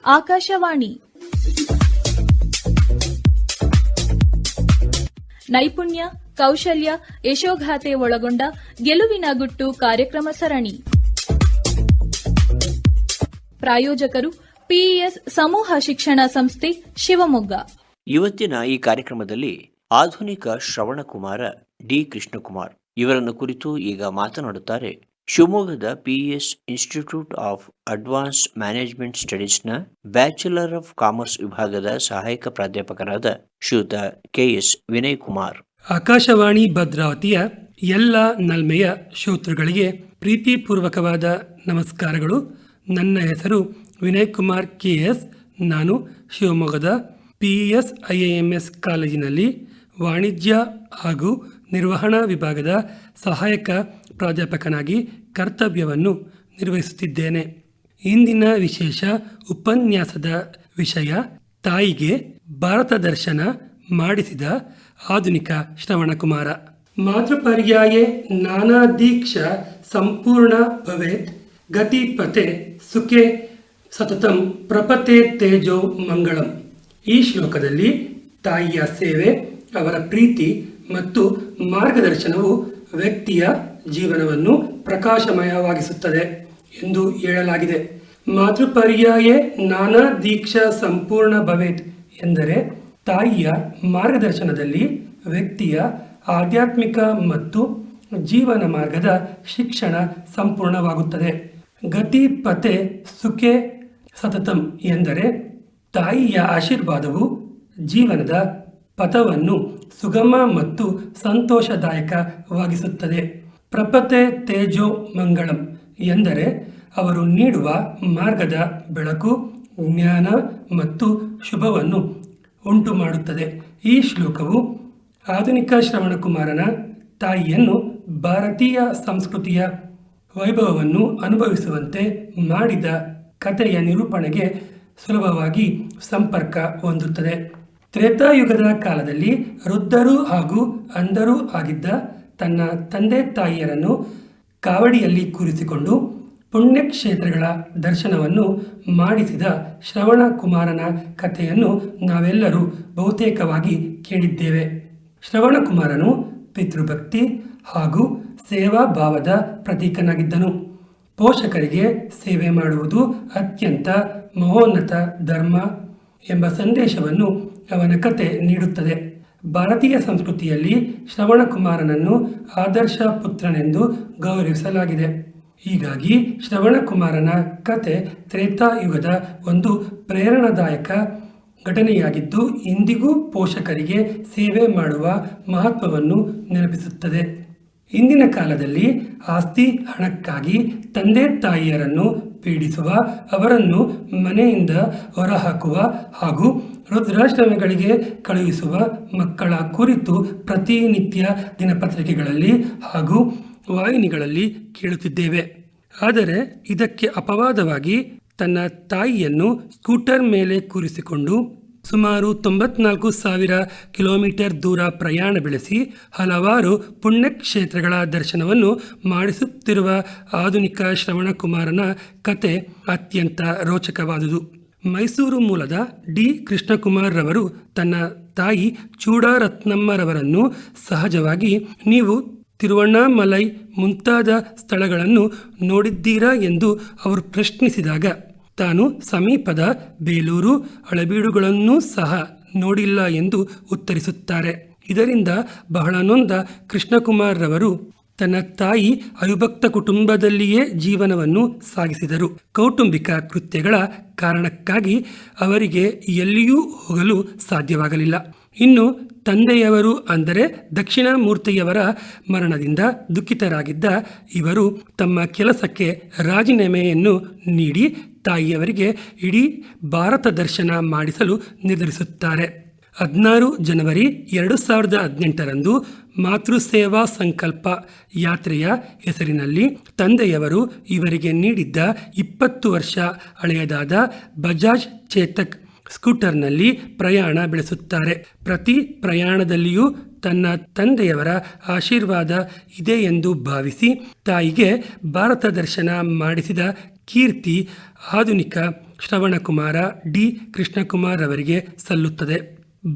ಆಕಾಶವಾಣಿ ನೈಪುಣ್ಯ, ಕೌಶಲ್ಯ, ಯಶೋಗಾಥೆ ಒಳಗೊಂಡ ಗೆಲುವಿನ ಗುಟ್ಟು ಕಾರ್ಯಕ್ರಮ ಸರಣಿ. ಪ್ರಾಯೋಜಕರು ಪಿಇಎಸ್ ಸಮೂಹ ಶಿಕ್ಷಣ ಸಂಸ್ಥೆ, ಶಿವಮೊಗ್ಗ. ಇವತ್ತಿನ ಈ ಕಾರ್ಯಕ್ರಮದಲ್ಲಿ ಆಧುನಿಕ ಶ್ರವಣಕುಮಾರ ಡಿ ಕೃಷ್ಣಕುಮಾರ್ ಇವರನ್ನು ಕುರಿತು ಈಗ ಮಾತನಾಡುತ್ತಾರೆ ಶಿವಮೊಗ್ಗದ PES institute of advance management ಸ್ಟಡೀಸ್ನ ಬ್ಯಾಚುಲರ್ ಆಫ್ ಕಾಮರ್ಸ್ ವಿಭಾಗದ ಸಹಾಯಕ ಪ್ರಾಧ್ಯಾಪಕರಾದ ಶ್ರೀಯುತ ಕೆಎಸ್ ವಿನಯ್ ಕುಮಾರ್. ಆಕಾಶವಾಣಿ ಭದ್ರಾವತಿಯ ಎಲ್ಲ ನಲ್ಮೆಯ ಶ್ರೋತೃಗಳಿಗೆ ಪ್ರೀತಿಪೂರ್ವಕವಾದ ನಮಸ್ಕಾರಗಳು. ನನ್ನ ಹೆಸರು ವಿನಯ್ ಕುಮಾರ್ ಕೆಎಸ್. ನಾನು ಶಿವಮೊಗ್ಗದ ಪಿಇಎಸ್ ಐಎಎಂಎಸ್ ಕಾಲೇಜಿನಲ್ಲಿ ವಾಣಿಜ್ಯ ಹಾಗೂ ನಿರ್ವಹಣಾ ವಿಭಾಗದ ಸಹಾಯಕ ಪ್ರಾಧ್ಯಾಪಕನಾಗಿ ಕರ್ತವ್ಯವನ್ನು ನಿರ್ವಹಿಸುತ್ತಿದ್ದೇನೆ. ಇಂದಿನ ವಿಶೇಷ ಉಪನ್ಯಾಸದ ವಿಷಯ ತಾಯಿಗೆ ಭಾರತ ದರ್ಶನ ಮಾಡಿಸಿದ ಆಧುನಿಕ ಶ್ರವಣಕುಮಾರ. ಮಾತೃಪರ್ಯಾಯೇ ನಾನಾದೀಕ್ಷ ಸಂಪೂರ್ಣ ಭವೇತ್ ಗತಿಪತೆ ಸುಖೆ ಸತತಂ ಪ್ರಪತೆ ತೇಜೋ ಮಂಗಳಂ. ಈ ಶ್ಲೋಕದಲ್ಲಿ ತಾಯಿಯ ಸೇವೆ, ಅವರ ಪ್ರೀತಿ ಮತ್ತು ಮಾರ್ಗದರ್ಶನವು ವ್ಯಕ್ತಿಯ ಜೀವನವನ್ನು ಪ್ರಕಾಶಮಯವಾಗಿಸುತ್ತದೆ ಎಂದು ಹೇಳಲಾಗಿದೆ. ಮಾತೃಪರ್ಯಾಯೇ ನಾನಾ ದೀಕ್ಷಾ ಸಂಪೂರ್ಣ ಭವೇತ್ ಎಂದರೆ ತಾಯಿಯ ಮಾರ್ಗದರ್ಶನದಲ್ಲಿ ವ್ಯಕ್ತಿಯ ಆಧ್ಯಾತ್ಮಿಕ ಮತ್ತು ಜೀವನ ಮಾರ್ಗದ ಶಿಕ್ಷಣ ಸಂಪೂರ್ಣವಾಗುತ್ತದೆ. ಗತಿ ಪತೆ ಸುಖೆ ಸತತಂ ಎಂದರೆ ತಾಯಿಯ ಆಶೀರ್ವಾದವು ಜೀವನದ ಪಥವನ್ನು ಸುಗಮ ಮತ್ತು ಸಂತೋಷದಾಯಕವಾಗಿಸುತ್ತದೆ. ಪ್ರಪತೆ ತೇಜೋ ಮಂಗಳಂ ಎಂದರೆ ಅವರು ನೀಡುವ ಮಾರ್ಗದ ಬೆಳಕು, ಜ್ಞಾನ ಮತ್ತು ಶುಭವನ್ನು ಉಂಟು ಮಾಡುತ್ತದೆ. ಈ ಶ್ಲೋಕವು ಆಧುನಿಕ ಶ್ರವಣಕುಮಾರನ ತಾಯಿಯನ್ನು ಭಾರತೀಯ ಸಂಸ್ಕೃತಿಯ ವೈಭವವನ್ನು ಅನುಭವಿಸುವಂತೆ ಮಾಡಿದ ಕಥೆಯ ನಿರೂಪಣೆಗೆ ಸುಲಭವಾಗಿ ಸಂಪರ್ಕ ಹೊಂದುತ್ತದೆ. ತ್ರೇತಾಯುಗದ ಕಾಲದಲ್ಲಿ ವೃದ್ಧರು ಹಾಗೂ ಅಂಧರೂ ಆಗಿದ್ದ ತನ್ನ ತಂದೆ ತಾಯಿಯರನ್ನು ಕಾವಡಿಯಲ್ಲಿ ಕೂರಿಸಿಕೊಂಡು ಪುಣ್ಯಕ್ಷೇತ್ರಗಳ ದರ್ಶನವನ್ನು ಮಾಡಿಸಿದ ಶ್ರವಣಕುಮಾರನ ಕಥೆಯನ್ನು ನಾವೆಲ್ಲರೂ ಬಹುತೇಕವಾಗಿ ಕೇಳಿದ್ದೇವೆ. ಶ್ರವಣಕುಮಾರನು ಪಿತೃಭಕ್ತಿ ಹಾಗೂ ಸೇವಾ ಭಾವದ ಪ್ರತೀಕನಾಗಿದ್ದನು. ಪೋಷಕರಿಗೆ ಸೇವೆ ಮಾಡುವುದು ಅತ್ಯಂತ ಮಹೋನ್ನತ ಧರ್ಮ ಎಂಬ ಸಂದೇಶವನ್ನು ಅವನ ಕತೆ ನೀಡುತ್ತದೆ. ಭಾರತೀಯ ಸಂಸ್ಕೃತಿಯಲ್ಲಿ ಶ್ರವಣಕುಮಾರನನ್ನು ಆದರ್ಶ ಪುತ್ರನೆಂದು ಗೌರವಿಸಲಾಗಿದೆ. ಹೀಗಾಗಿ ಶ್ರವಣಕುಮಾರನ ಕತೆ ತ್ರೇತಾಯುಗದ ಒಂದು ಪ್ರೇರಣಾದಾಯಕ ಘಟನೆಯಾಗಿದ್ದು ಇಂದಿಗೂ ಪೋಷಕರಿಗೆ ಸೇವೆ ಮಾಡುವ ಮಹತ್ವವನ್ನು ನೆನಪಿಸುತ್ತದೆ. ಇಂದಿನ ಕಾಲದಲ್ಲಿ ಆಸ್ತಿ ಹಣಕ್ಕಾಗಿ ತಂದೆ ತಾಯಿಯರನ್ನು ಪೀಡಿಸುವ, ಅವರನ್ನು ಮನೆಯಿಂದ ಹೊರಹಾಕುವ ಹಾಗೂ ವೃದ್ಧಾಶ್ರಮಗಳಿಗೆ ಕಳುಹಿಸುವ ಮಕ್ಕಳ ಕುರಿತು ಪ್ರತಿನಿತ್ಯ ದಿನಪತ್ರಿಕೆಗಳಲ್ಲಿ ಹಾಗೂ ವಾಹಿನಿಗಳಲ್ಲಿ ಕೇಳುತ್ತಿದ್ದೇವೆ. ಆದರೆ ಇದಕ್ಕೆ ಅಪವಾದವಾಗಿ ತನ್ನ ತಾಯಿಯನ್ನು ಸ್ಕೂಟರ್ ಮೇಲೆ ಕೂರಿಸಿಕೊಂಡು ಸುಮಾರು 94,000 ಕಿಲೋಮೀಟರ್ ದೂರ ಪ್ರಯಾಣ ಬೆಳೆಸಿ ಹಲವಾರು ಪುಣ್ಯಕ್ಷೇತ್ರಗಳ ದರ್ಶನವನ್ನು ಮಾಡಿಸುತ್ತಿರುವ ಆಧುನಿಕ ಶ್ರವಣಕುಮಾರನ ಕತೆ ಅತ್ಯಂತ ರೋಚಕವಾದುದು. ಮೈಸೂರು ಮೂಲದ ಡಿ ಕೃಷ್ಣಕುಮಾರ್ ರವರು ತನ್ನ ತಾಯಿ ಚೂಡಾರತ್ನಮ್ಮರವರನ್ನು ಸಹಜವಾಗಿ ನೀವು ತಿರುವಣ್ಣಾಮಲೈ ಮುಂತಾದ ಸ್ಥಳಗಳನ್ನು ನೋಡಿದ್ದೀರಾ ಎಂದು ಅವರು ಪ್ರಶ್ನಿಸಿದಾಗ ತಾನು ಸಮೀಪದ ಬೇಲೂರು, ಹಳೆಬೀಡುಗಳನ್ನೂ ಸಹ ನೋಡಿಲ್ಲ ಎಂದು ಉತ್ತರಿಸುತ್ತಾರೆ. ಇದರಿಂದ ಬಹಳ ನೊಂದ ಕೃಷ್ಣಕುಮಾರ್ ರವರು ತನ್ನ ತಾಯಿ ಅವಿಭಕ್ತ ಕುಟುಂಬದಲ್ಲಿಯೇ ಜೀವನವನ್ನು ಸಾಗಿಸಿದರು. ಕೌಟುಂಬಿಕ ಕೃತ್ಯಗಳ ಕಾರಣಕ್ಕಾಗಿ ಅವರಿಗೆ ಎಲ್ಲಿಯೂ ಹೋಗಲು ಸಾಧ್ಯವಾಗಲಿಲ್ಲ. ಇನ್ನು ತಂದೆಯವರು ಅಂದರೆ ದಕ್ಷಿಣಾಮೂರ್ತಿಯವರ ಮರಣದಿಂದ ದುಃಖಿತರಾಗಿದ್ದ ಇವರು ತಮ್ಮ ಕೆಲಸಕ್ಕೆ ರಾಜೀನಾಮೆಯನ್ನು ನೀಡಿ ತಾಯಿಯವರಿಗೆ ಇಡೀ ಭಾರತ ದರ್ಶನ ಮಾಡಿಸಲು ನಿರ್ಧರಿಸುತ್ತಾರೆ. 16 ಜನವರಿ 2018ರಂದು ಮಾತೃಸೇವಾ ಸಂಕಲ್ಪ ಯಾತ್ರೆಯ ಹೆಸರಿನಲ್ಲಿ ತಂದೆಯವರು ಇವರಿಗೆ ನೀಡಿದ್ದ 20 ವರ್ಷ ಹಳೆಯದಾದ ಬಜಾಜ್ ಚೇತಕ್ ಸ್ಕೂಟರ್ನಲ್ಲಿ ಪ್ರಯಾಣ ಬೆಳೆಸುತ್ತಾರೆ. ಪ್ರತಿ ಪ್ರಯಾಣದಲ್ಲಿಯೂ ತನ್ನ ತಂದೆಯವರ ಆಶೀರ್ವಾದ ಇದೆ ಎಂದು ಭಾವಿಸಿ ತಾಯಿಗೆ ಭಾರತ ದರ್ಶನ ಮಾಡಿಸಿದ ಕೀರ್ತಿ ಆಧುನಿಕ ಶ್ರವಣಕುಮಾರ ಡಿ ಕೃಷ್ಣಕುಮಾರ್ ಅವರಿಗೆ ಸಲ್ಲುತ್ತದೆ.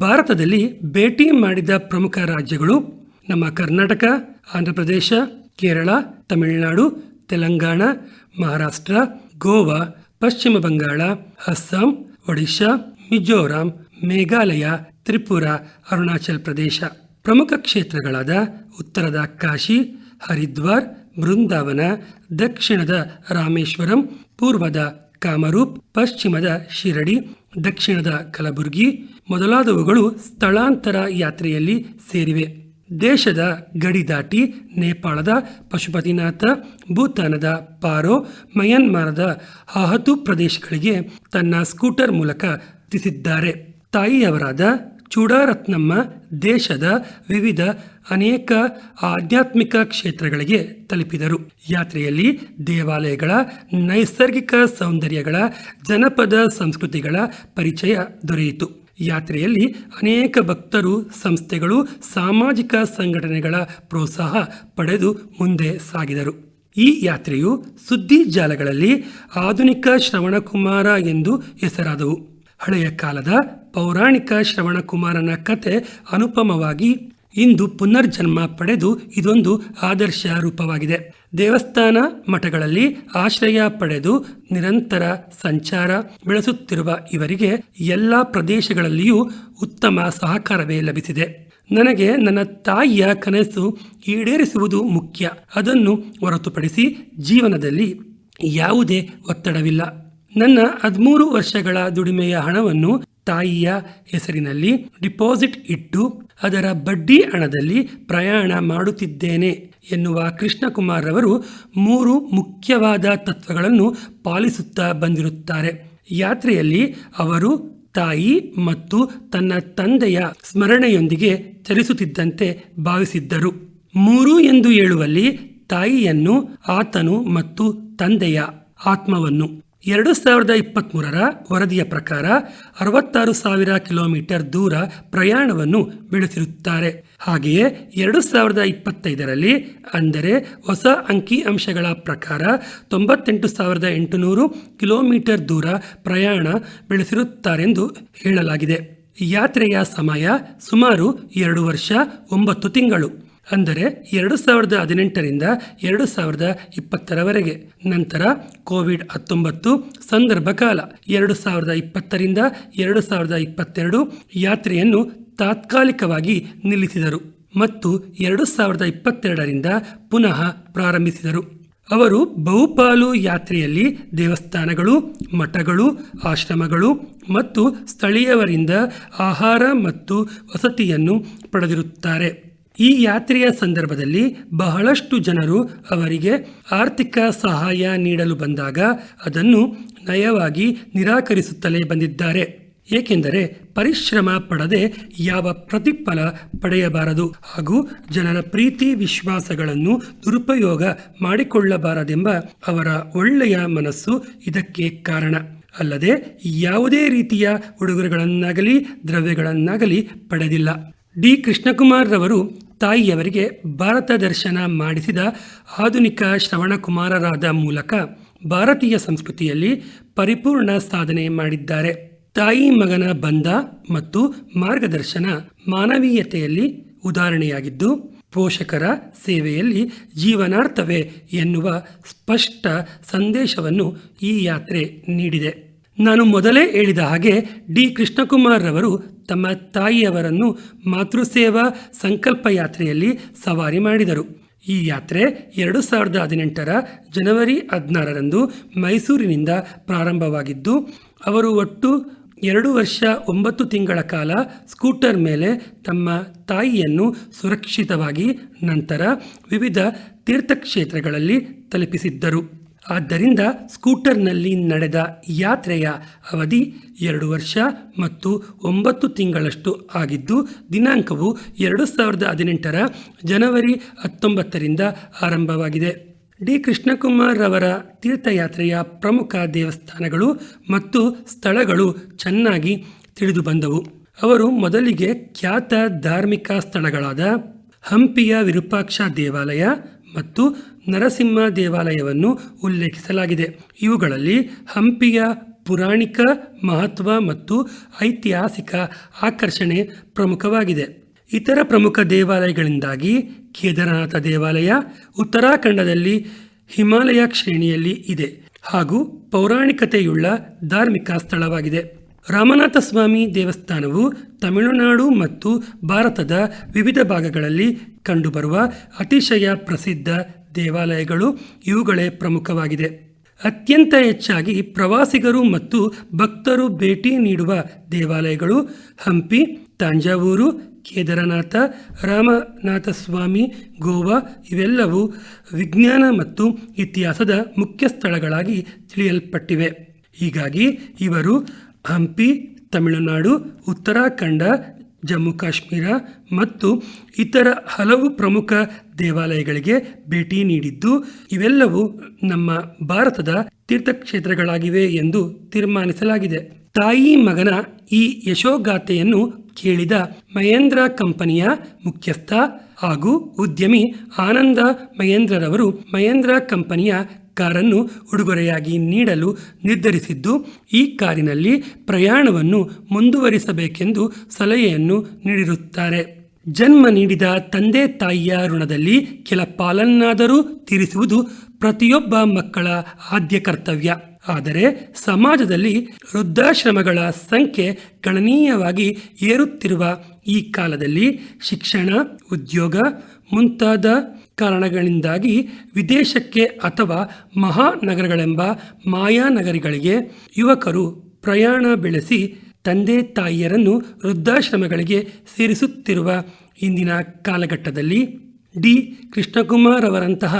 ಭಾರತದಲ್ಲಿ ಭೇಟಿ ಮಾಡಿದ ಪ್ರಮುಖ ರಾಜ್ಯಗಳು ನಮ್ಮ ಕರ್ನಾಟಕ, ಆಂಧ್ರಪ್ರದೇಶ, ಕೇರಳ, ತಮಿಳುನಾಡು, ತೆಲಂಗಾಣ, ಮಹಾರಾಷ್ಟ್ರ, ಗೋವಾ, ಪಶ್ಚಿಮ ಬಂಗಾಳ, ಅಸ್ಸಾಂ, ಒಡಿಶಾ, ಮಿಜೋರಾಂ, ಮೇಘಾಲಯ, ತ್ರಿಪುರ, ಅರುಣಾಚಲ್ ಪ್ರದೇಶ. ಪ್ರಮುಖ ಕ್ಷೇತ್ರಗಳಾದ ಉತ್ತರದ ಕಾಶಿ, ಹರಿದ್ವಾರ್, ಬೃಂದಾವನ, ದಕ್ಷಿಣದ ರಾಮೇಶ್ವರಂ, ಪೂರ್ವದ ಕಾಮರೂಪ್, ಪಶ್ಚಿಮದ ಶಿರಡಿ, ದಕ್ಷಿಣದ ಕಲಬುರ್ಗಿ ಮೊದಲಾದವುಗಳು ಸ್ಥಳಾಂತರ ಯಾತ್ರೆಯಲ್ಲಿ ಸೇರಿವೆ. ದೇಶದ ಗಡಿ ದಾಟಿ ನೇಪಾಳದ ಪಶುಪತಿನಾಥ, ಭೂತಾನದ ಪಾರೋ, ಮಯನ್ಮಾರದ ಹಾಹತು ಪ್ರದೇಶಗಳಿಗೆ ತನ್ನ ಸ್ಕೂಟರ್ ಮೂಲಕ ತಿಳಿಸಿದ್ದಾರೆ. ತಾಯಿಯವರಾದ ಚೂಡಾರತ್ನಮ್ಮ ದೇಶದ ವಿವಿಧ ಅನೇಕ ಆಧ್ಯಾತ್ಮಿಕ ಕ್ಷೇತ್ರಗಳಿಗೆ ತಲುಪಿದರು. ಯಾತ್ರೆಯಲ್ಲಿ ದೇವಾಲಯಗಳ, ನೈಸರ್ಗಿಕ ಸೌಂದರ್ಯಗಳ, ಜನಪದ ಸಂಸ್ಕೃತಿಗಳ ಪರಿಚಯ ದೊರೆಯಿತು. ಯಾತ್ರೆಯಲ್ಲಿ ಅನೇಕ ಭಕ್ತರು, ಸಂಸ್ಥೆಗಳು, ಸಾಮಾಜಿಕ ಸಂಘಟನೆಗಳ ಪ್ರೋತ್ಸಾಹ ಪಡೆದು ಮುಂದೆ ಸಾಗಿದರು. ಈ ಯಾತ್ರೆಯು ಸುದ್ದಿ ಜಾಲಗಳಲ್ಲಿ ಆಧುನಿಕ ಶ್ರವಣಕುಮಾರ ಎಂದು ಹೆಸರಾದವು. ಹಳೆಯ ಕಾಲದ ಪೌರಾಣಿಕ ಶ್ರವಣಕುಮಾರನ ಕತೆ ಅನುಪಮವಾಗಿ ಇಂದು ಪುನರ್ಜನ್ಮ ಪಡೆದು ಇದೊಂದು ಆದರ್ಶ ರೂಪವಾಗಿದೆ. ದೇವಸ್ಥಾನ, ಮಠಗಳಲ್ಲಿ ಆಶ್ರಯ ಪಡೆದು ನಿರಂತರ ಸಂಚಾರ ಬೆಳೆಸುತ್ತಿರುವ ಇವರಿಗೆ ಎಲ್ಲ ಪ್ರದೇಶಗಳಲ್ಲಿಯೂ ಉತ್ತಮ ಸಹಕಾರವೇ ಲಭಿಸಿದೆ. ನನಗೆ ನನ್ನ ತಾಯಿಯ ಕನಸು ಈಡೇರಿಸುವುದು ಮುಖ್ಯ. ಅದನ್ನು ಹೊರತುಪಡಿಸಿ ಜೀವನದಲ್ಲಿ ಯಾವುದೇ ಒತ್ತಡವಿಲ್ಲ. ನನ್ನ 13 ವರ್ಷಗಳ ದುಡಿಮೆಯ ಹಣವನ್ನು ತಾಯಿಯ ಹೆಸರಿನಲ್ಲಿ ಡಿಪಾಸಿಟ್ ಇಟ್ಟು ಅದರ ಬಡ್ಡಿ ಹಣದಲ್ಲಿ ಪ್ರಯಾಣ ಮಾಡುತ್ತಿದ್ದೇನೆ ಎನ್ನುವ ಕೃಷ್ಣಕುಮಾರ್ ಅವರು 3 ಮುಖ್ಯವಾದ ತತ್ವಗಳನ್ನು ಪಾಲಿಸುತ್ತಾ ಬಂದಿರುತ್ತಾರೆ. ಯಾತ್ರೆಯಲ್ಲಿ ಅವರು ತಾಯಿ ಮತ್ತು ತನ್ನ ತಂದೆಯ ಸ್ಮರಣೆಯೊಂದಿಗೆ ಚಲಿಸುತ್ತಿದ್ದಂತೆ ಭಾವಿಸಿದ್ದರು. 3 ಎಂದು ಹೇಳುವಲ್ಲಿ ತಾಯಿಯನ್ನು, ಆತನು ಮತ್ತು ತಂದೆಯ ಆತ್ಮವನ್ನು. 2023ರ ವರದಿಯ ಪ್ರಕಾರ 66,000 ಕಿಲೋಮೀಟರ್ ದೂರ ಪ್ರಯಾಣವನ್ನು ಬೆಳೆಸಿರುತ್ತಾರೆ. ಹಾಗೆಯೇ 2025ರಲ್ಲಿ ಅಂದರೆ ಹೊಸ ಅಂಕಿ ಅಂಶಗಳ ಪ್ರಕಾರ 98,800 ಕಿಲೋಮೀಟರ್ ದೂರ ಪ್ರಯಾಣ ಬೆಳೆಸಿರುತ್ತಾರೆಂದು ಹೇಳಲಾಗಿದೆ. ಯಾತ್ರೆಯ ಸಮಯ ಸುಮಾರು 2 ವರ್ಷ 9 ತಿಂಗಳು, ಅಂದರೆ 2018ರಿಂದ 2020ರವರೆಗೆ. ನಂತರ ಕೋವಿಡ್-19 ಸಂದರ್ಭ ಕಾಲ 2020ರಿಂದ 2022 ಯಾತ್ರೆಯನ್ನು ತಾತ್ಕಾಲಿಕವಾಗಿ ನಿಲ್ಲಿಸಿದರು ಮತ್ತು 2022ರಿಂದ ಪುನಃ ಪ್ರಾರಂಭಿಸಿದರು. ಅವರು ಬಹುಪಾಲು ಯಾತ್ರೆಯಲ್ಲಿ ದೇವಸ್ಥಾನಗಳು, ಮಠಗಳು, ಆಶ್ರಮಗಳು ಮತ್ತು ಸ್ಥಳೀಯವರಿಂದ ಆಹಾರ ಮತ್ತು ವಸತಿಯನ್ನು ಪಡೆದಿರುತ್ತಾರೆ. ಈ ಯಾತ್ರೆಯ ಸಂದರ್ಭದಲ್ಲಿ ಬಹಳಷ್ಟು ಜನರು ಅವರಿಗೆ ಆರ್ಥಿಕ ಸಹಾಯ ನೀಡಲು ಬಂದಾಗ ಅದನ್ನು ನಯವಾಗಿ ನಿರಾಕರಿಸುತ್ತಲೇ ಬಂದಿದ್ದಾರೆ. ಏಕೆಂದರೆ ಪರಿಶ್ರಮ ಪಡದೆ ಯಾವ ಪ್ರತಿಫಲ ಪಡೆಯಬಾರದು ಹಾಗೂ ಜನರ ಪ್ರೀತಿ ವಿಶ್ವಾಸಗಳನ್ನು ದುರುಪಯೋಗ ಮಾಡಿಕೊಳ್ಳಬಾರದೆಂಬ ಅವರ ಒಳ್ಳೆಯ ಮನಸ್ಸು ಇದಕ್ಕೆ ಕಾರಣ. ಅಲ್ಲದೆ ಯಾವುದೇ ರೀತಿಯ ಉಡುಗೊರೆಗಳನ್ನಾಗಲಿ ದ್ರವ್ಯಗಳನ್ನಾಗಲಿ ಪಡೆದಿಲ್ಲ. ಡಿ ಕೃಷ್ಣಕುಮಾರ್ ರವರು ತಾಯಿಯವರಿಗೆ ಭಾರತ ದರ್ಶನ ಮಾಡಿಸಿದ ಆಧುನಿಕ ಶ್ರವಣಕುಮಾರರಾದ ಮೂಲಕ ಭಾರತೀಯ ಸಂಸ್ಕೃತಿಯಲ್ಲಿ ಪರಿಪೂರ್ಣ ಸಾಧನೆ ಮಾಡಿದ್ದಾರೆ. ತಾಯಿ ಮಗನ ಬಂಧ ಮತ್ತು ಮಾರ್ಗದರ್ಶನ ಮಾನವೀಯತೆಯಲ್ಲಿ ಉದಾಹರಣೆಯಾಗಿದ್ದು, ಪೋಷಕರ ಸೇವೆಯಲ್ಲಿ ಜೀವನಾರ್ಥವೇ ಎನ್ನುವ ಸ್ಪಷ್ಟ ಸಂದೇಶವನ್ನು ಈ ಯಾತ್ರೆ ನೀಡಿದೆ. ನಾನು ಮೊದಲೇ ಹೇಳಿದ ಹಾಗೆ ಡಿ ಕೃಷ್ಣಕುಮಾರ್ ರವರು ತಮ್ಮ ತಾಯಿಯವರನ್ನು ಮಾತೃಸೇವಾ ಸಂಕಲ್ಪ ಯಾತ್ರೆಯಲ್ಲಿ ಸವಾರಿ ಮಾಡಿದರು. ಈ ಯಾತ್ರೆ 2018ರ ಜನವರಿ 16ರಂದು ಮೈಸೂರಿನಿಂದ ಪ್ರಾರಂಭವಾಗಿದ್ದು, ಅವರು ಒಟ್ಟು 2 ವರ್ಷ 9 ತಿಂಗಳ ಕಾಲ ಸ್ಕೂಟರ್ ಮೇಲೆ ತಮ್ಮ ತಾಯಿಯನ್ನು ಸುರಕ್ಷಿತವಾಗಿ ನಂತರ ವಿವಿಧ ತೀರ್ಥಕ್ಷೇತ್ರಗಳಲ್ಲಿ ತಲುಪಿಸಿದ್ದರು. ಆದ್ದರಿಂದ ಸ್ಕೂಟರ್ನಲ್ಲಿ ನಡೆದ ಯಾತ್ರೆಯ ಅವಧಿ 2 ವರ್ಷ ಮತ್ತು 9 ತಿಂಗಳಷ್ಟು ಆಗಿದ್ದು, ದಿನಾಂಕವು 2018ರ ಜನವರಿ 19ರಿಂದ ಆರಂಭವಾಗಿದೆ. ಡಿ ಕೃಷ್ಣಕುಮಾರ್ ಅವರ ತೀರ್ಥಯಾತ್ರೆಯ ಪ್ರಮುಖ ದೇವಸ್ಥಾನಗಳು ಮತ್ತು ಸ್ಥಳಗಳು ಚೆನ್ನಾಗಿ ತಿಳಿದು ಬಂದವು. ಅವರು ಮೊದಲಿಗೆ ಖ್ಯಾತ ಧಾರ್ಮಿಕ ಸ್ಥಳಗಳಾದ ಹಂಪಿಯ ವಿರೂಪಾಕ್ಷ ದೇವಾಲಯ ಮತ್ತು ನರಸಿಂಹ ದೇವಾಲಯವನ್ನು ಉಲ್ಲೇಖಿಸಲಾಗಿದೆ. ಇವುಗಳಲ್ಲಿ ಹಂಪಿಯ ಪುರಾಣಿಕ ಮಹತ್ವ ಮತ್ತು ಐತಿಹಾಸಿಕ ಆಕರ್ಷಣೆ ಪ್ರಮುಖವಾಗಿದೆ. ಇತರ ಪ್ರಮುಖ ದೇವಾಲಯಗಳಿಂದಾಗಿ ಕೇದಾರನಾಥ ದೇವಾಲಯ ಉತ್ತರಾಖಂಡದಲ್ಲಿ ಹಿಮಾಲಯ ಶ್ರೇಣಿಯಲ್ಲಿ ಇದೆ ಹಾಗೂ ಪೌರಾಣಿಕತೆಯುಳ್ಳ ಧಾರ್ಮಿಕ ಸ್ಥಳವಾಗಿದೆ. ರಾಮನಾಥ ಸ್ವಾಮಿ ದೇವಸ್ಥಾನವು ತಮಿಳುನಾಡು ಮತ್ತು ಭಾರತದ ವಿವಿಧ ಭಾಗಗಳಲ್ಲಿ ಕಂಡುಬರುವ ಅತಿಶಯ ಪ್ರಸಿದ್ಧ ದೇವಾಲಯಗಳು ಇವುಗಳೇ ಪ್ರಮುಖವಾಗಿದೆ. ಅತ್ಯಂತ ಹೆಚ್ಚಾಗಿ ಪ್ರವಾಸಿಗರು ಮತ್ತು ಭಕ್ತರು ಭೇಟಿ ನೀಡುವ ದೇವಾಲಯಗಳು ಹಂಪಿ, ತಂಜಾವೂರು, ಕೇದಾರನಾಥ, ರಾಮನಾಥಸ್ವಾಮಿ, ಗೋವಾ ಇವೆಲ್ಲವೂ ವಿಜ್ಞಾನ ಮತ್ತು ಇತಿಹಾಸದ ಮುಖ್ಯ ಸ್ಥಳಗಳಾಗಿ ತಿಳಿಯಲ್ಪಟ್ಟಿವೆ. ಹೀಗಾಗಿ ಇವರು ಹಂಪಿ, ತಮಿಳುನಾಡು, ಉತ್ತರಾಖಂಡ, ಜಮ್ಮು ಕಾಶ್ಮೀರ ಮತ್ತು ಇತರ ಹಲವು ಪ್ರಮುಖ ದೇವಾಲಯಗಳಿಗೆ ಭೇಟಿ ನೀಡಿದ್ದು ಇವೆಲ್ಲವೂ ನಮ್ಮ ಭಾರತದ ತೀರ್ಥಕ್ಷೇತ್ರಗಳಾಗಿವೆ ಎಂದು ತೀರ್ಮಾನಿಸಲಾಗಿದೆ. ತಾಯಿ ಮಗನ ಈ ಯಶೋಗಾಥೆಯನ್ನು ಕೇಳಿದ ಮಹೇಂದ್ರ ಕಂಪನಿಯ ಮುಖ್ಯಸ್ಥ ಹಾಗೂ ಉದ್ಯಮಿ ಆನಂದ ಮಹೇಂದ್ರರವರು ಮಹೇಂದ್ರ ಕಂಪನಿಯ ಕಾರನ್ನು ಉಡುಗೊರೆಯಾಗಿ ನೀಡಲು ನಿರ್ಧರಿಸಿದ್ದು, ಈ ಕಾರಿನಲ್ಲಿ ಪ್ರಯಾಣವನ್ನು ಮುಂದುವರಿಸಬೇಕೆಂದು ಸಲಹೆಯನ್ನು ನೀಡಿರುತ್ತಾರೆ. ಜನ್ಮ ನೀಡಿದ ತಂದೆ ತಾಯಿಯ ಋಣದಲ್ಲಿ ಕೆಲ ಪಾಲನ್ನಾದರೂ ತೀರಿಸುವುದು ಪ್ರತಿಯೊಬ್ಬ ಮಕ್ಕಳ ಆದ್ಯ ಕರ್ತವ್ಯ. ಆದರೆ ಸಮಾಜದಲ್ಲಿ ವೃದ್ಧಾಶ್ರಮಗಳ ಸಂಖ್ಯೆ ಗಣನೀಯವಾಗಿ ಏರುತ್ತಿರುವ ಈ ಕಾಲದಲ್ಲಿ ಶಿಕ್ಷಣ, ಉದ್ಯೋಗ ಮುಂತಾದ ಕಾರಣಗಳಿಂದಾಗಿ ವಿದೇಶಕ್ಕೆ ಅಥವಾ ಮಹಾನಗರಗಳೆಂಬ ಮಾಯಾನಗರಿಗಳಿಗೆ ಯುವಕರು ಪ್ರಯಾಣ ಬೆಳೆಸಿ ತಂದೆ ತಾಯಿಯರನ್ನು ವೃದ್ಧಾಶ್ರಮಗಳಿಗೆ ಸೇರಿಸುತ್ತಿರುವ ಇಂದಿನ ಕಾಲಘಟ್ಟದಲ್ಲಿ ಡಿ ಕೃಷ್ಣಕುಮಾರ್ ಅವರಂತಹ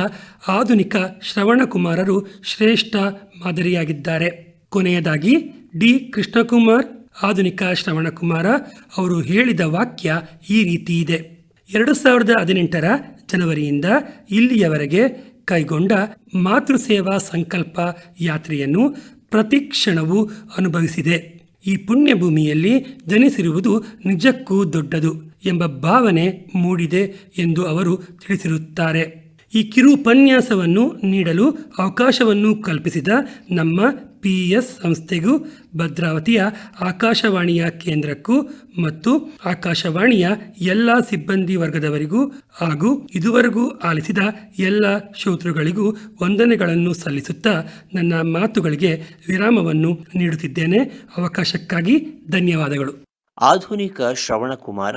ಆಧುನಿಕ ಶ್ರವಣಕುಮಾರರು ಶ್ರೇಷ್ಠ ಮಾದರಿಯಾಗಿದ್ದಾರೆ. ಕೊನೆಯದಾಗಿ ಡಿ ಕೃಷ್ಣಕುಮಾರ್, ಆಧುನಿಕ ಶ್ರವಣಕುಮಾರ ಅವರು ಹೇಳಿದ ವಾಕ್ಯ ಈ ರೀತಿ ಇದೆ: 2018 ಜನವರಿಯಿಂದ ಇಲ್ಲಿಯವರೆಗೆ ಕೈಗೊಂಡ ಮಾತೃಸೇವಾ ಸಂಕಲ್ಪ ಯಾತ್ರೆಯನ್ನು ಪ್ರತಿ ಕ್ಷಣವೂ ಅನುಭವಿಸಿದೆ. ಈ ಪುಣ್ಯಭೂಮಿಯಲ್ಲಿ ಜನಿಸಿರುವುದು ನಿಜಕ್ಕೂ ದೊಡ್ಡದು ಎಂಬ ಭಾವನೆ ಮೂಡಿದೆ ಎಂದು ಅವರು ತಿಳಿಸಿರುತ್ತಾರೆ. ಈ ಕಿರು ಉಪನ್ಯಾಸವನ್ನು ನೀಡಲು ಅವಕಾಶವನ್ನು ಕಲ್ಪಿಸಿದ ನಮ್ಮ PS ಸಂಸ್ಥೆಗೂ, ಭದ್ರಾವತಿಯ ಆಕಾಶವಾಣಿಯ ಕೇಂದ್ರಕ್ಕೂ ಮತ್ತು ಆಕಾಶವಾಣಿಯ ಎಲ್ಲ ಸಿಬ್ಬಂದಿ ವರ್ಗದವರಿಗೂ ಹಾಗೂ ಇದುವರೆಗೂ ಆಲಿಸಿದ ಎಲ್ಲ ಶ್ರೋತೃಗಳಿಗೂ ವಂದನೆಗಳನ್ನು ಸಲ್ಲಿಸುತ್ತಾ ನನ್ನ ಮಾತುಗಳಿಗೆ ವಿರಾಮವನ್ನು ನೀಡುತ್ತಿದ್ದೇನೆ. ಅವಕಾಶಕ್ಕಾಗಿ ಧನ್ಯವಾದಗಳು. ಆಧುನಿಕ ಶ್ರವಣಕುಮಾರ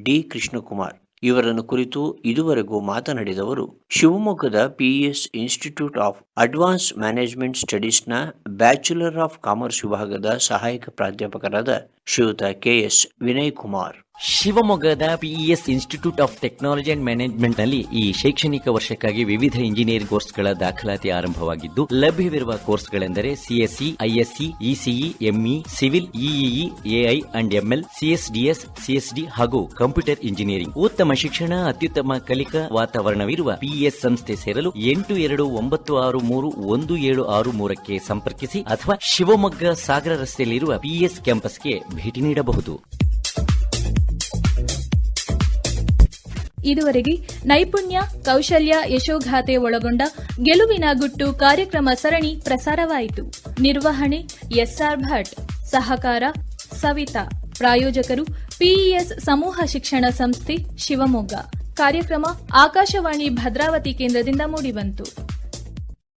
ಡಿ ಕೃಷ್ಣಕುಮಾರ್ ಇವರನ್ನು ಕುರಿತು ಇದುವರೆಗೂ ಮಾತನಾಡಿದವರು ಶಿವಮೊಗ್ಗದ PS institute of advance management ಸ್ಟಡೀಸ್ನ ಬ್ಯಾಚುಲರ್ ಆಫ್ ಕಾಮರ್ಸ್ ವಿಭಾಗದ ಸಹಾಯಕ ಪ್ರಾಧ್ಯಾಪಕರಾದ ಶ್ರೀಯುತ KS ವಿನಯ್ ಕುಮಾರ್. ಶಿವಮೊಗ್ಗದ PES institute of technology and management ನಲ್ಲಿ ಈ ಶೈಕ್ಷಣಿಕ ವರ್ಷಕ್ಕಾಗಿ ವಿವಿಧ ಇಂಜಿನಿಯರಿಂಗ್ ಕೋರ್ಸ್ಗಳ ದಾಖಲಾತಿ ಆರಂಭವಾಗಿದ್ದು, ಲಭ್ಯವಿರುವ ಕೋರ್ಸ್ಗಳೆಂದರೆ CSE, ISE, ECE, ME, civil, EEE, AI and ML, CSDS, CSD ಹಾಗೂ ಕಂಪ್ಯೂಟರ್ ಇಂಜಿನಿಯರಿಂಗ್. ಉತ್ತಮ ಶಿಕ್ಷಣ, ಅತ್ಯುತ್ತಮ ಕಲಿಕಾ ವಾತಾವರಣವಿರುವ PES ಸಂಸ್ಥೆ ಸೇರಲು 8296317663ಕ್ಕೆ ಸಂಪರ್ಕಿಸಿ ಅಥವಾ ಶಿವಮೊಗ್ಗ ಸಾಗರ ರಸ್ತೆಯಲ್ಲಿರುವ PES ಕ್ಯಾಂಪಸ್ಗೆ ಭೇಟಿ ನೀಡಬಹುದು. ಇದುವರೆಗೆ ನೈಪುಣ್ಯ, ಕೌಶಲ್ಯ, ಯಶೋಗಾಥೆ ಒಳಗೊಂಡ ಗೆಲುವಿನ ಗುಟ್ಟು ಕಾರ್ಯಕ್ರಮ ಸರಣಿ ಪ್ರಸಾರವಾಯಿತು. ನಿರ್ವಹಣೆ SR ಭಟ್, ಸಹಕಾರ ಸವಿತಾ. ಪ್ರಾಯೋಜಕರು PES ಸಮೂಹ ಶಿಕ್ಷಣ ಸಂಸ್ಥೆ ಶಿವಮೊಗ್ಗ. ಕಾರ್ಯಕ್ರಮ ಆಕಾಶವಾಣಿ ಭದ್ರಾವತಿ ಕೇಂದ್ರದಿಂದ ಮೂಡಿಬಂತು.